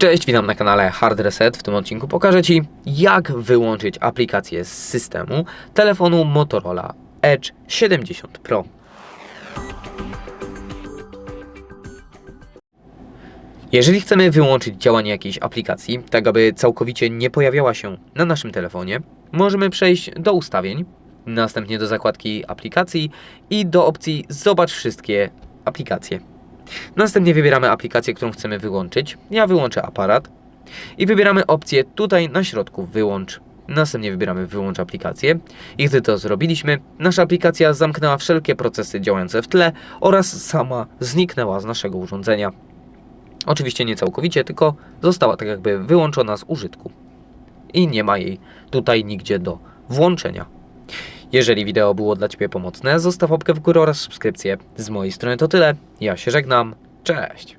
Cześć, witam na kanale Hard Reset. W tym odcinku pokażę Ci, jak wyłączyć aplikację z systemu telefonu Motorola Edge 70 Pro. Jeżeli chcemy wyłączyć działanie jakiejś aplikacji, tak aby całkowicie nie pojawiała się na naszym telefonie, możemy przejść do ustawień, następnie do zakładki aplikacji i do opcji Zobacz wszystkie aplikacje. Następnie wybieramy aplikację, którą chcemy wyłączyć. Ja wyłączę aparat i wybieramy opcję tutaj na środku Wyłącz. Następnie wybieramy Wyłącz aplikację i gdy to zrobiliśmy, nasza aplikacja zamknęła wszelkie procesy działające w tle oraz sama zniknęła z naszego urządzenia. Oczywiście nie całkowicie, tylko została tak jakby wyłączona z użytku i nie ma jej tutaj nigdzie do włączenia. Jeżeli wideo było dla Ciebie pomocne, zostaw łapkę w górę oraz subskrypcję. Z mojej strony to tyle. Ja się żegnam. Cześć!